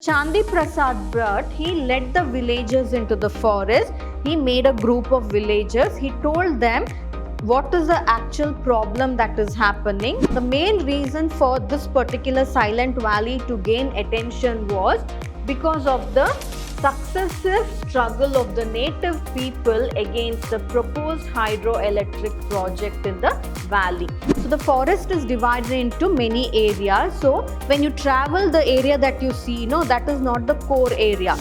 Chandi Prasad Bhatt, he led the villagers into the forest. He made a group of villagers. He told them what is the actual problem that is happening. The main reason for this particular silent valley to gain attention was because of the successive struggle of the native people against the proposed hydroelectric project in the valley. So the forest is divided into many areas. So when you travel, the area that you see, that is not the core area.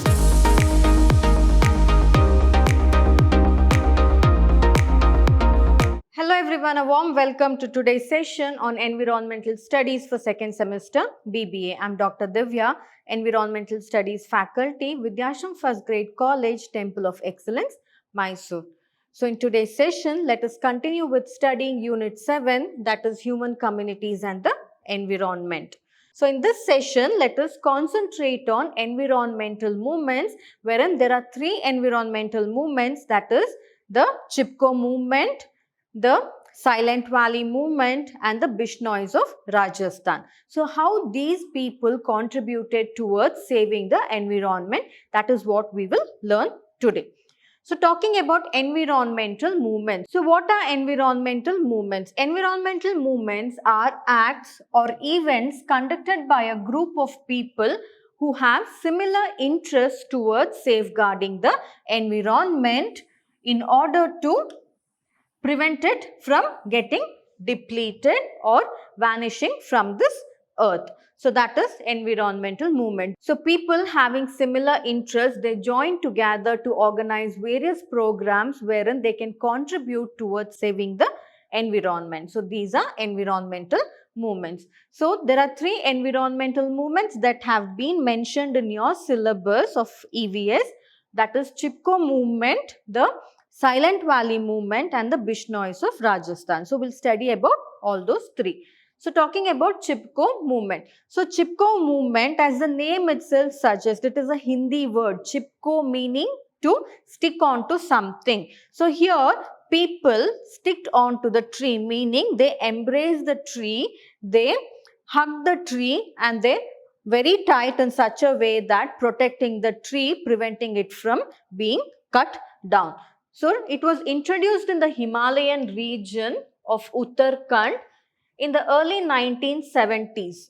Hello everyone, a warm welcome to today's session on Environmental Studies for second semester B.Ba. I'm Dr. Divya, Environmental Studies faculty, Vidhyaashram First Grade College, Temple of Excellence, MYSURU. So in today's session, let us continue with studying Unit 7, that is Human Communities and the Environment. So in this session, let us concentrate on environmental movements, wherein there are three environmental movements, that is the Chipko Movement, the Silent Valley Movement and the Bishnois of Rajasthan. So how these people contributed towards saving the environment, that is what we will learn today. So talking about environmental movements. So what are environmental movements? Environmental movements are acts or events conducted by a group of people who have similar interests towards safeguarding the environment in order to prevent it from getting depleted or vanishing from this earth. So that is environmental movement. So people having similar interests, they join together to organize various programs wherein they can contribute towards saving the environment. So these are environmental movements. So there are three environmental movements that have been mentioned in your syllabus of EVS. That is Chipko Movement, the Silent Valley Movement and the Bishnois of Rajasthan. So we'll study about all those three. So talking about Chipko Movement. So Chipko Movement, as the name itself suggests, it is a Hindi word. Chipko meaning to stick onto something. So here people sticked onto the tree, meaning they embrace the tree, they hug the tree and they very tight in such a way that protecting the tree, preventing it from being cut down. So it was introduced in the Himalayan region of Uttarakhand in the early 1970s.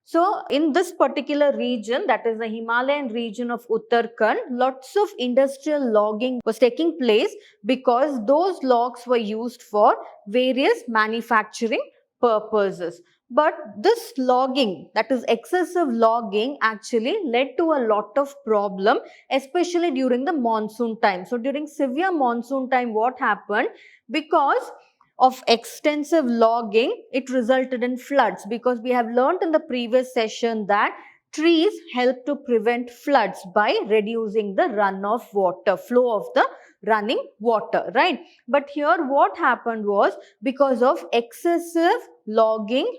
So in this particular region, that is the Himalayan region of Uttarakhand, lots of industrial logging was taking place because those logs were used for various manufacturing purposes. But this logging, that is excessive logging, actually led to a lot of problem, especially during the monsoon time. So during severe monsoon time, what happened? Because of extensive logging, it resulted in floods, because we have learned in the previous session that trees help to prevent floods by reducing the runoff water, flow of the running water, right? But here what happened was, because of excessive logging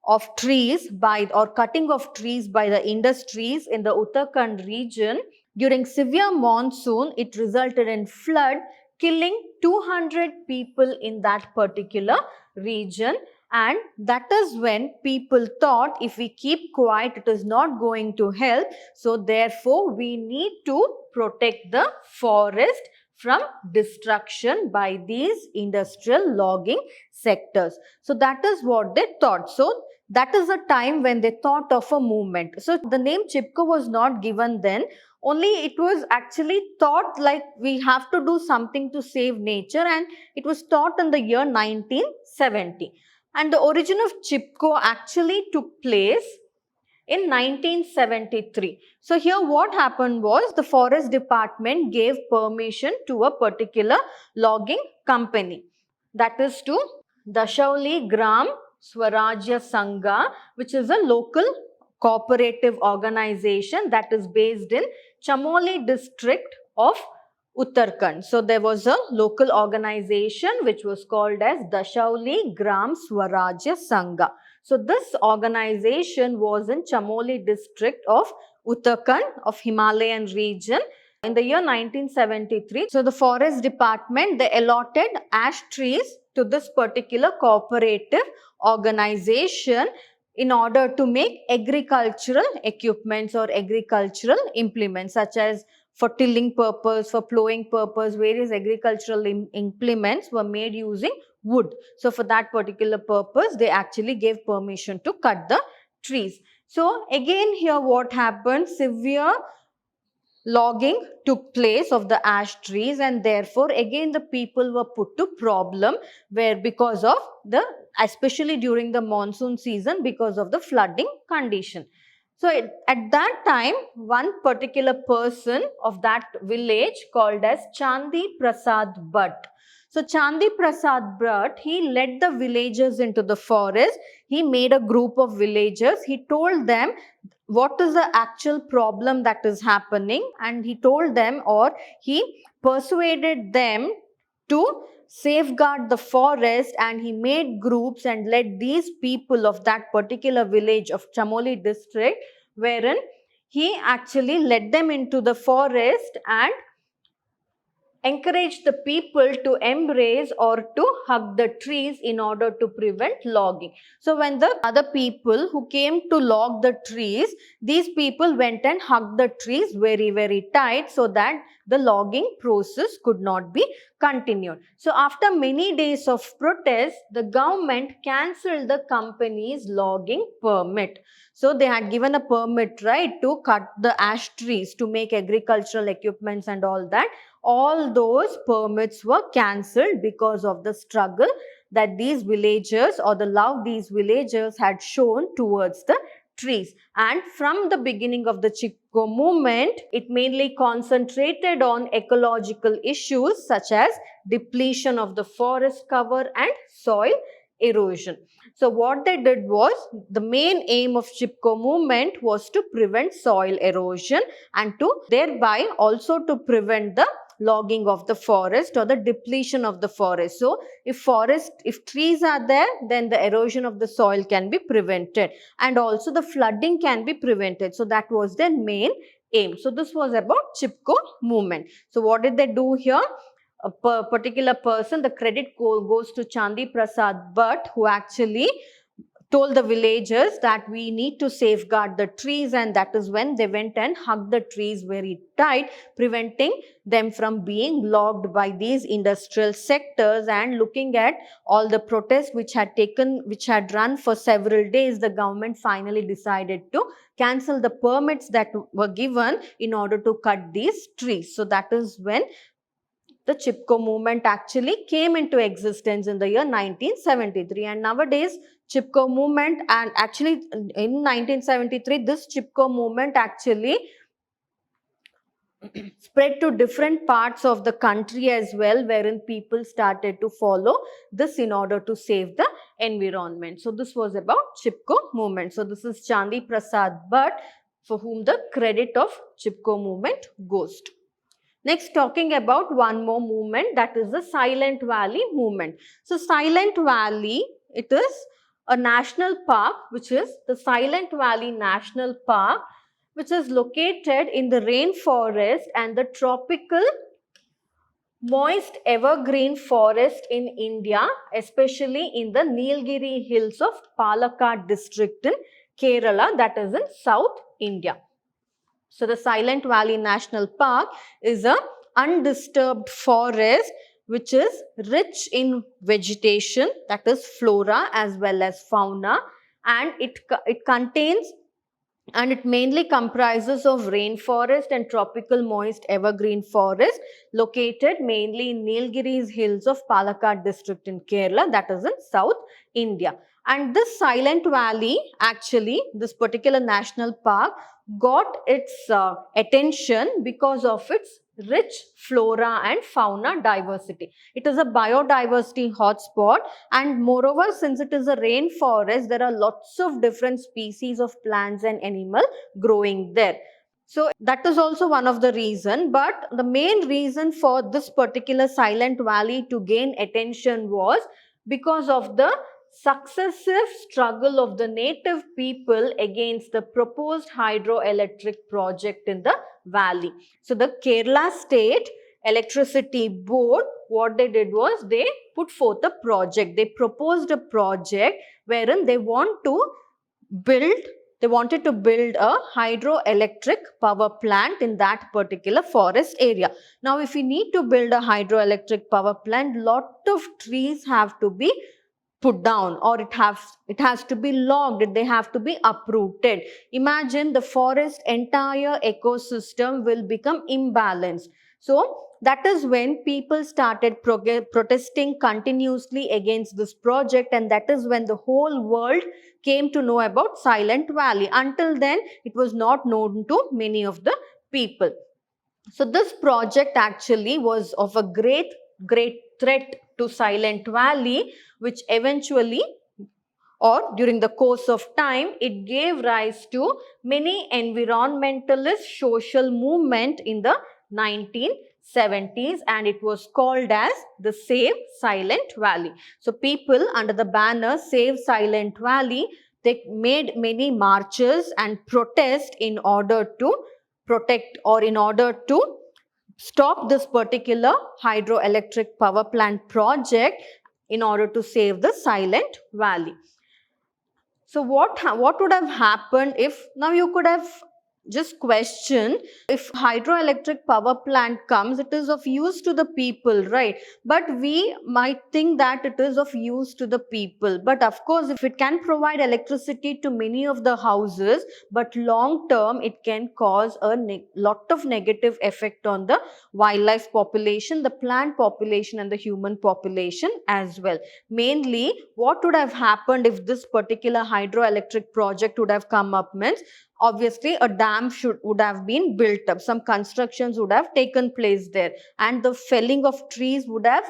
of trees or cutting of trees by the industries in the Uttarakhand region, during severe monsoon, it resulted in flood, killing 200 people in that particular region. And that is when people thought, if we keep quiet, it is not going to help. So therefore, we need to protect the forest from destruction by these industrial logging sectors. So that is what they thought. So that is a time when they thought of a movement. So the name Chipko was not given then. Only it was actually thought like we have to do something to save nature, and it was taught in the year 1970. And the origin of Chipko actually took place in 1973. So here what happened was, the forest department gave permission to a particular logging company, that is to Dashauli Gram Swarajya Sangha, which is a local cooperative organization that is based in Chamoli district of Uttarakhand. So there was a local organization which was called as Dashauli Gram Swarajya Sangha. So this organization was in Chamoli district of Uttarakhand of Himalayan region in the year 1973. So the forest department, they allotted ash trees to this particular cooperative organization in order to make agricultural equipments or agricultural implements, such as for tilling purpose, for plowing purpose, various agricultural implements were made using wood. So for that particular purpose, they actually gave permission to cut the trees. So again here what happened, severe logging took place of the ash trees, and therefore again the people were put to problem, where because of the, especially during the monsoon season, because of the flooding condition. So at that time, one particular person of that village called as Chandi Prasad Bhatt. So Chandi Prasad Bhatt, he led the villagers into the forest. He made a group of villagers. He told them what is the actual problem that is happening, and he told them, or he persuaded them to safeguard the forest, and he made groups and led these people of that particular village of Chamoli district, wherein he actually led them into the forest and encourage the people to embrace or to hug the trees in order to prevent logging. So when the other people who came to log the trees, these people went and hugged the trees very tight so that the logging process could not be continued. So after many days of protest, the government cancelled the company's logging permit. So they had given a permit, right, to cut the ash trees to make agricultural equipments and all that. All those permits were cancelled because of the struggle that these villagers, or the love these villagers had shown towards the trees. And from the beginning of the Chipko movement, it mainly concentrated on ecological issues such as depletion of the forest cover and soil erosion. So what they did was, the main aim of Chipko movement was to prevent soil erosion and to thereby also to prevent the logging of the forest or the depletion of the forest. So if trees are there, then the erosion of the soil can be prevented, and also the flooding can be prevented. So that was their main aim. So this was about Chipko movement. So what did they do here? A particular person, the credit goes to Chandi Prasad Bhatt, who actually told the villagers that we need to safeguard the trees, and that is when they went and hugged the trees very tight, preventing them from being logged by these industrial sectors. And looking at all the protests which had run for several days, the government finally decided to cancel the permits that were given in order to cut these trees. So that is when the Chipko movement actually came into existence in the year 1973. And nowadays, Chipko movement, and actually in 1973, this Chipko movement actually spread to different parts of the country as well, wherein people started to follow this in order to save the environment. So this was about Chipko movement. So this is Chandi Prasad Bhatt, for whom the credit of Chipko movement goes to. Next, talking about one more movement, that is the Silent Valley movement. So Silent Valley, it is a national park, which is the Silent Valley National Park, which is located in the rainforest and the tropical moist evergreen forest in India, especially in the Nilgiri hills of Palakkad district in Kerala, that is in South India. So the Silent Valley National Park is an undisturbed forest which is rich in vegetation, that is flora as well as fauna, and it contains, and it mainly comprises of rainforest and tropical moist evergreen forest located mainly in Nilgiris hills of Palakkad district in Kerala, that is in South India. And this Silent Valley, actually this particular national park got its attention because of its rich flora and fauna diversity. It is a biodiversity hotspot, and moreover, since it is a rainforest, there are lots of different species of plants and animals growing there. So that is also one of the reason, but the main reason for this particular Silent Valley to gain attention was because of the successive struggle of the native people against the proposed hydroelectric project in the valley. So the Kerala State Electricity Board, what they did was they put forth a project. They proposed a project wherein they want to build they wanted to build a hydroelectric power plant in that particular forest area. Now, if we need to build a hydroelectric power plant, lot of trees have to be put down, or it has to be logged, they have to be uprooted. Imagine the forest entire ecosystem will become imbalanced. So that is when people started protesting continuously against this project, and that is when the whole world came to know about Silent Valley. Until then, it was not known to many of the people. So this project actually was of a great threat to Silent Valley, which eventually, or during the course of time, it gave rise to many environmentalist social movement in the 1970s, and it was called as the Save Silent Valley. So people under the banner Save Silent Valley, they made many marches and protests in order to protect, or in order to stop this particular hydroelectric power plant project, in order to save the Silent Valley. So what would have happened if, now you could have just question, if hydroelectric power plant comes, it is of use to the people, right? But we might think that it is of use to the people, but of course if it can provide electricity to many of the houses, but long term it can cause a lot of negative effect on the wildlife population, the plant population and the human population as well. Mainly, what would have happened if this particular hydroelectric project would have come up means, obviously a dam would have been built up, some constructions would have taken place there, and the felling of trees would have,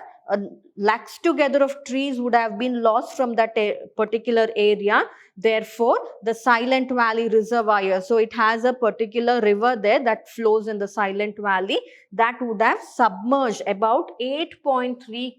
lakhs together of trees would have been lost from that particular area. Therefore, the Silent Valley Reservoir, so it has a particular river there that flows in the Silent Valley, that would have submerged about 8.3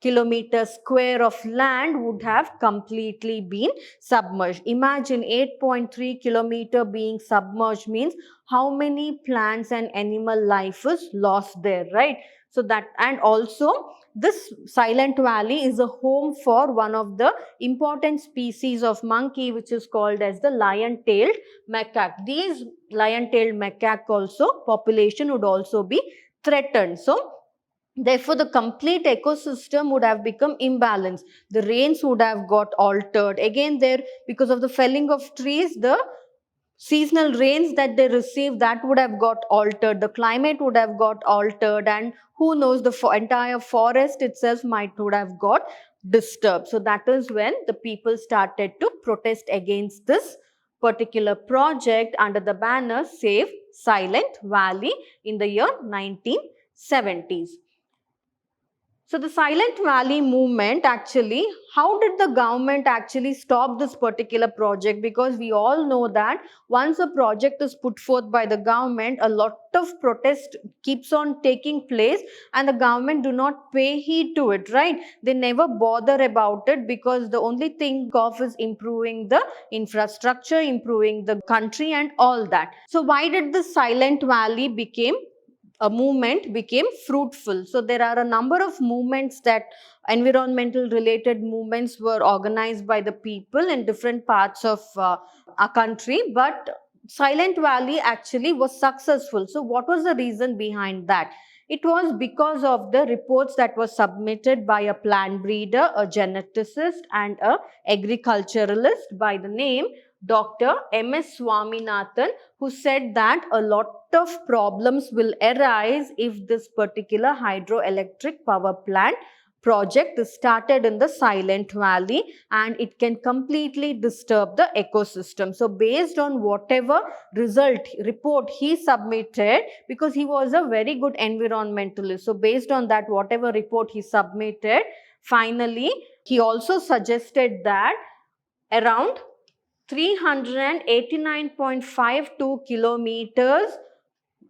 kilometer square of land would have completely been submerged. Imagine 8.3 kilometer being submerged means how many plants and animal life is lost there, right? So that, and also this Silent Valley is a home for one of the important species of monkey, which is called as the lion-tailed macaque. These lion-tailed macaque also population would also be threatened. So therefore, the complete ecosystem would have become imbalanced. The rains would have got altered. Again, there, because of the felling of trees, the seasonal rains that they receive, that would have got altered. The climate would have got altered, and who knows, the entire forest itself would have got disturbed. So that is when the people started to protest against this particular project under the banner Save Silent Valley in the year 1970s. So the Silent Valley movement, actually, how did the government actually stop this particular project? Because we all know that once a project is put forth by the government, a lot of protest keeps on taking place and the government do not pay heed to it, right? They never bother about it, because the only thing of is improving the infrastructure, improving the country and all that. So why did the Silent Valley movement became fruitful? So there are a number of movements, that environmental related movements were organized by the people in different parts of our country, but Silent Valley actually was successful. So what was the reason behind that? It was because of the reports that were submitted by a plant breeder, a geneticist and a agriculturalist by the name Dr. M.S. Swaminathan, who said that a lot of problems will arise if this particular hydroelectric power plant project is started in the Silent Valley, and it can completely disturb the ecosystem. So based on whatever report he submitted, because he was a very good environmentalist, so based on that, whatever report he submitted, finally he also suggested that around 389.52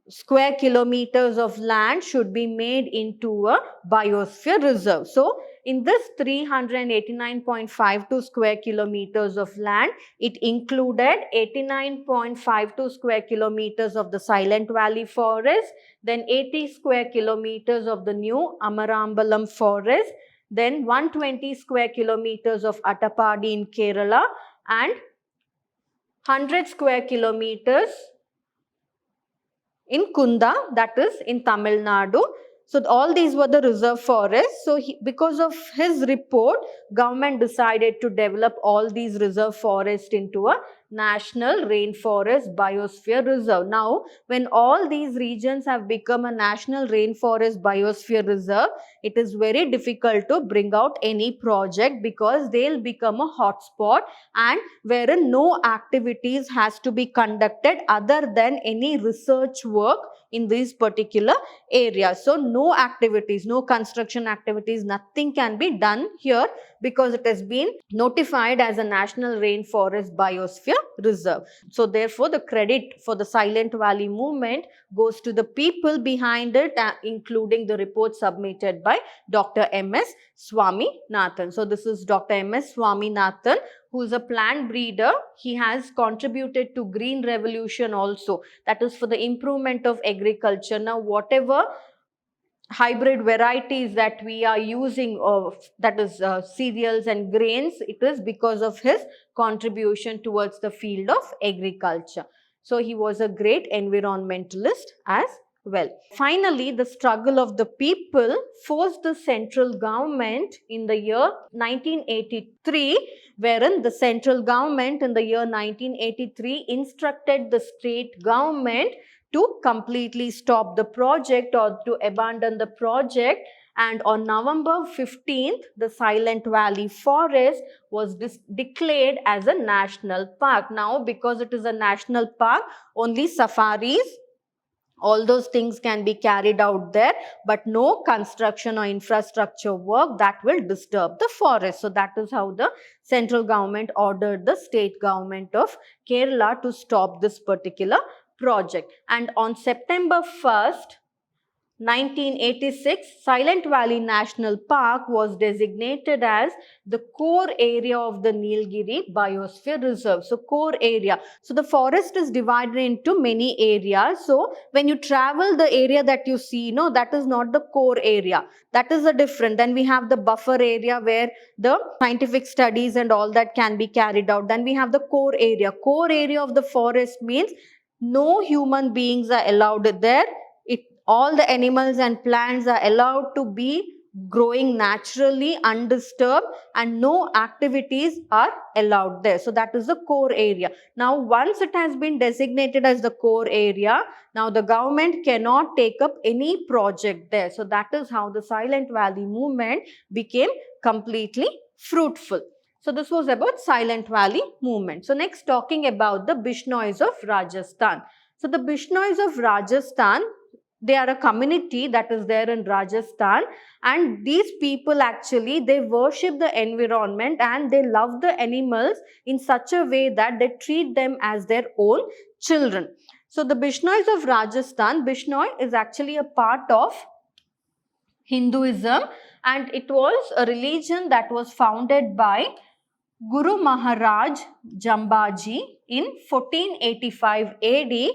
square kilometers of land should be made into a biosphere reserve. So in this 389.52 square kilometers of land, it included 89.52 square kilometers of the Silent Valley forest, then 80 square kilometers of the new Amarambalam forest, then 120 square kilometers of Attapadi in Kerala, and 100 square kilometers in Kunda, that is in Tamil Nadu. So all these were the reserve forests. So because of his report, government decided to develop all these reserve forests into a national rainforest biosphere reserve. Now, when all these regions have become a national rainforest biosphere reserve, it is very difficult to bring out any project because they'll become a hotspot and wherein no activities has to be conducted other than any research work in these particular areas. So no activities, no construction activities, nothing can be done here because it has been notified as a national rainforest biosphere reserve. So therefore the credit for the Silent Valley movement goes to the people behind it, including the report submitted by Dr. M.S. Swaminathan. So this is Dr. M.S. Swaminathan, who is a plant breeder. He has contributed to Green Revolution also, that is for the improvement of agriculture. Now whatever hybrid varieties that we are using of, that is cereals and grains, it is because of his contribution towards the field of agriculture. So he was a great environmentalist as well. Finally, the struggle of the people forced the central government in the year 1983, wherein the central government in the year 1983 instructed the state government to completely stop the project or to abandon the project. And on November 15th, the Silent Valley Forest was declared as a national park. Now, because it is a national park, only safaris, all those things can be carried out there, but no construction or infrastructure work that will disturb the forest. So that is how the central government ordered the state government of Kerala to stop this particular project. And on September 1st, 1986, Silent Valley National Park was designated as the core area of the Nilgiri Biosphere Reserve. So, core area. So, the forest is divided into many areas. So, when you travel the area that you see, no, that is not the core area. That is a different. Then we have the buffer area where the scientific studies and all that can be carried out. Then we have the core area. Core area of the forest means no human beings are allowed there. All the animals and plants are allowed to be growing naturally undisturbed and no activities are allowed there. So that is the core area. Now once it has been designated as the core area, now the government cannot take up any project there. So that is how the Silent Valley movement became completely fruitful. So this was about Silent Valley movement. So next, talking about the Bishnois of Rajasthan. So the Bishnois of Rajasthan, they are a community that is there in Rajasthan, and these people actually, they worship the environment and they love the animals in such a way that they treat them as their own children. So the Bishnois of Rajasthan, Bishnoi is actually a part of Hinduism, and it was a religion that was founded by Guru Maharaj Jambaji in 1485 AD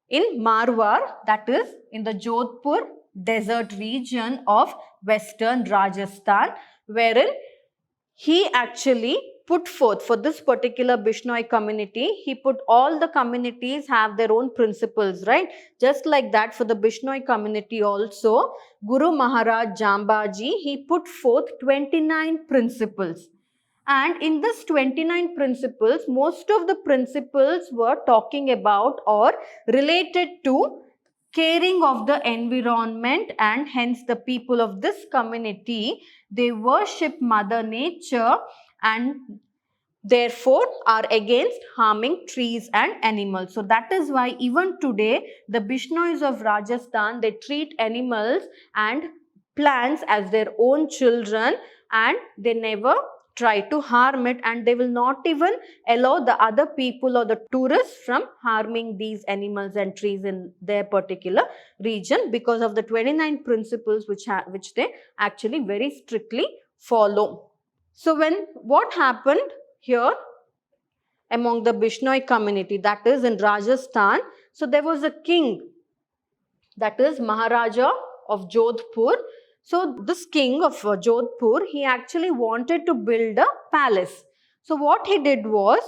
in Marwar, that is in the Jodhpur desert region of western Rajasthan, wherein he actually put forth for this particular Bishnoi community, he put all the communities have their own principles, right? Just like that for the Bishnoi community also, Guru Maharaj Jambaji, he put forth 29 principles. And in this 29 principles, most of the principles were talking about or related to caring of the environment, and hence the people of this community, they worship Mother Nature and therefore are against harming trees and animals. So that is why even today the Bishnois of Rajasthan, they treat animals and plants as their own children and they never try to harm it, and they will not even allow the other people or the tourists from harming these animals and trees in their particular region because of the 29 principles which they actually very strictly follow. So what happened here among the Bishnoi community, that is in Rajasthan, so there was a king, that is Maharaja of Jodhpur. So this king of Jodhpur, he actually wanted to build a palace. So what he did was,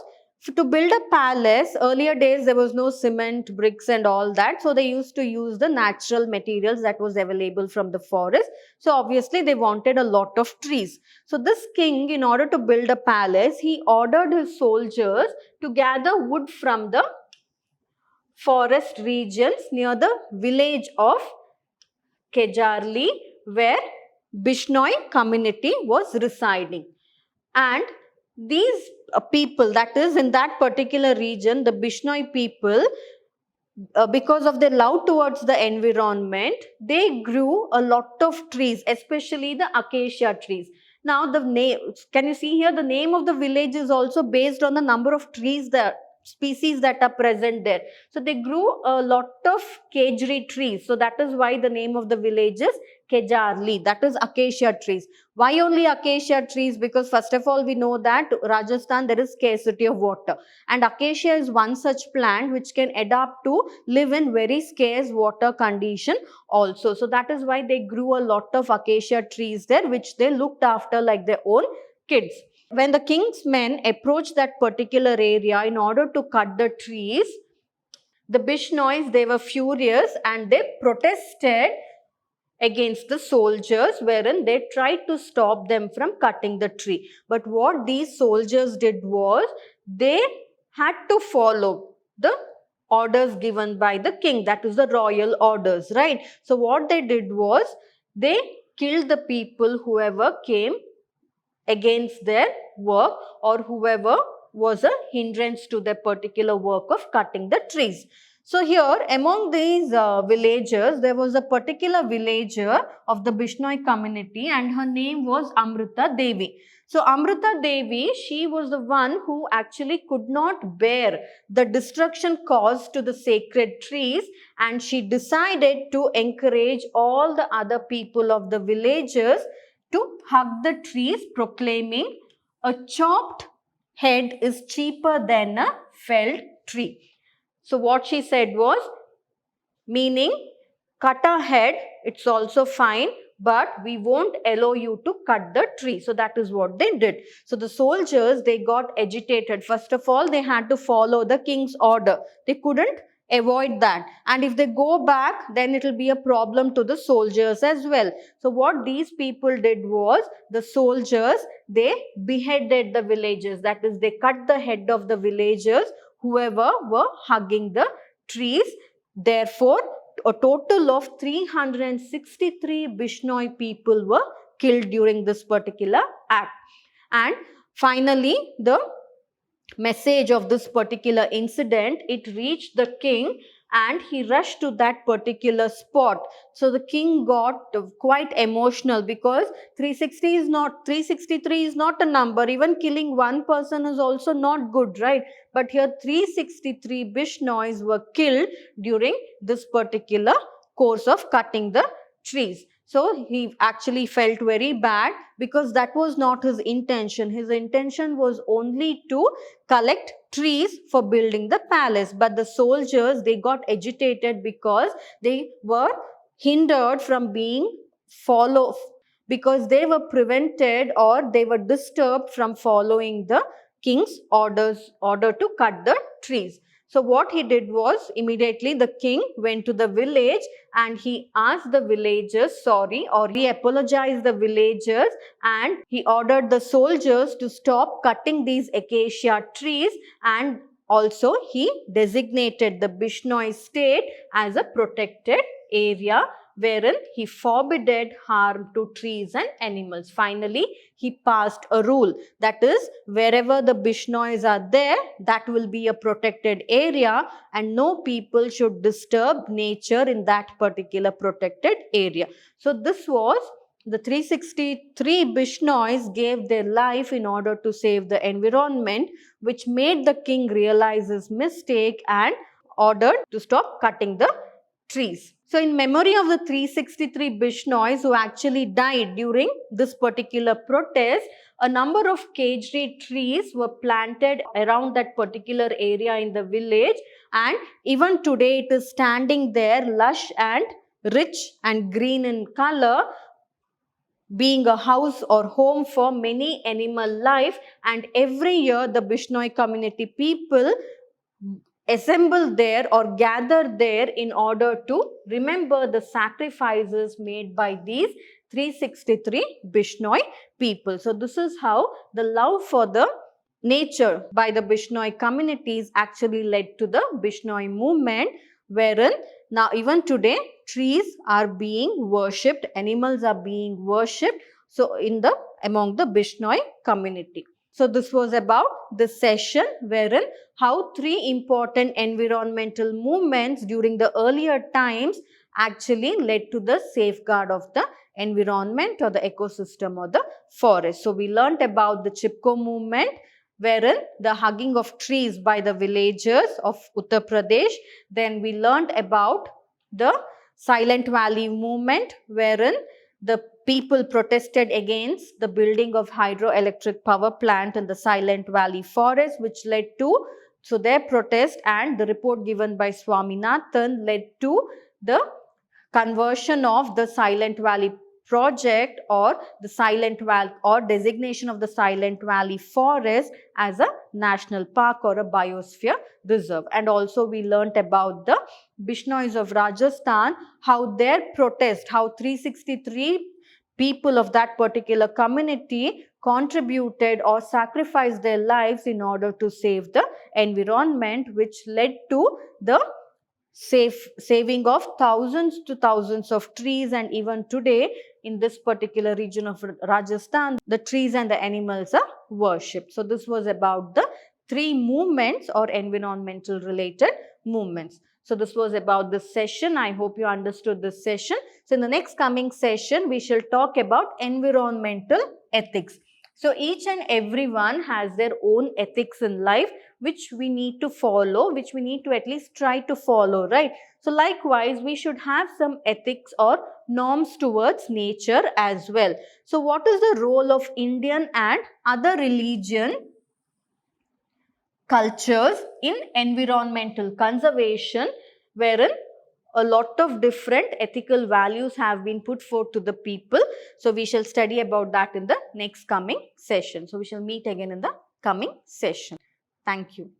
To build a palace, earlier days there was no cement, bricks and all that. So they used to use the natural materials that was available from the forest. So obviously they wanted a lot of trees. So this king, in order to build a palace, he ordered his soldiers to gather wood from the forest regions near the village of Kejarli, where Bishnoi community was residing. And these people, that is in that particular region, the Bishnoi people, because of their love towards the environment, they grew a lot of trees, especially the acacia trees. Now the name, can you see here, the name of the village is also based on the number of trees, the species that are present there. So they grew a lot of kejri trees. So that is why the name of the village is Kejarli, that is acacia trees. Why only acacia trees? Because first of all, we know that Rajasthan, there is scarcity of water. And acacia is one such plant which can adapt to live in very scarce water condition also. So that is why they grew a lot of acacia trees there, which they looked after like their own kids. When the king's men approached that particular area in order to cut the trees, the Bishnois, they were furious and they protested against the soldiers, wherein they tried to stop them from cutting the tree. But what these soldiers did was, they had to follow the orders given by the king, that is the royal orders, right? So what they did was, they killed the people whoever came against their work or whoever was a hindrance to their particular work of cutting the trees. So here among these villagers, there was a particular villager of the Bishnoi community and her name was Amrita Devi. So Amrita Devi, she was the one who actually could not bear the destruction caused to the sacred trees, and she decided to encourage all the other people of the villagers to hug the trees, proclaiming, "A chopped head is cheaper than a felled tree." So what she said was, meaning, cut a head, it's also fine, but we won't allow you to cut the tree. So that is what they did. So the soldiers, they got agitated. First of all, they had to follow the king's order. They couldn't avoid that. And if they go back, then it will be a problem to the soldiers as well. So what these people did was, the soldiers, they beheaded the villagers. That is, they cut the head of the villagers whoever were hugging the trees. Therefore, a total of 363 Bishnoi people were killed during this particular act. And finally, the message of this particular incident, it reached the king and he rushed to that particular spot. So the king got quite emotional because 363 is not a number. Even killing one person is also not good, right? But here 363 Bishnois were killed during this particular course of cutting the trees. So he actually felt very bad because that was not his intention. His intention was only to collect trees for building the palace. But the soldiers, they got agitated because they were hindered from being followed, because they were prevented or they were disturbed from following the king's order to cut the trees. So what he did was, immediately the king went to the village and he asked the villagers sorry, or he apologized the villagers, and he ordered the soldiers to stop cutting these acacia trees, and also he designated the Bishnoi state as a protected area wherein he forbade harm to trees and animals. Finally, he passed a rule, that is, wherever the Bishnois are there, that will be a protected area and no people should disturb nature in that particular protected area. So this was, the 363 Bishnois gave their life in order to save the environment, which made the king realize his mistake and ordered to stop cutting the trees. So in memory of the 363 Bishnois who actually died during this particular protest, a number of kejri trees were planted around that particular area in the village, and even today it is standing there lush and rich and green in color. being a house or home for many animal life, and every year the Bishnoi community people assemble there or gather there in order to remember the sacrifices made by these 363 Bishnoi people. So this is how the love for the nature by the Bishnoi communities actually led to the Bishnoi movement, wherein now even today trees are being worshipped, animals are being worshipped, so among the Bishnoi community. So this was about this session wherein how three important environmental movements during the earlier times actually led to the safeguard of the environment or the ecosystem or the forest. So we learnt about the Chipko movement, wherein the hugging of trees by the villagers of Uttar Pradesh. Then we learnt about the Silent Valley movement, wherein the people protested against the building of hydroelectric power plant in the Silent Valley forest, which led to, so their protest and the report given by Swaminathan led to the conversion of the Silent Valley project or the Silent Valley or designation of the Silent Valley forest as a national park or a biosphere reserve. And also we learnt about the Bishnois of Rajasthan, how their protest, how 363 people of that particular community contributed or sacrificed their lives in order to save the environment, which led to the saving of thousands to thousands of trees. And even today in this particular region of Rajasthan, the trees and the animals are worshipped. So this was about the three movements or environmental related movements. So this was about this session. I hope you understood this session. So in the next coming session, we shall talk about environmental ethics. So each and everyone has their own ethics in life, which we need to follow, which we need to at least try to follow, right? So likewise, we should have some ethics or norms towards nature as well. So what is the role of Indian and other religion cultures in environmental conservation, wherein a lot of different ethical values have been put forth to the people. So we shall study about that in the next coming session. So we shall meet again in the coming session. Thank you.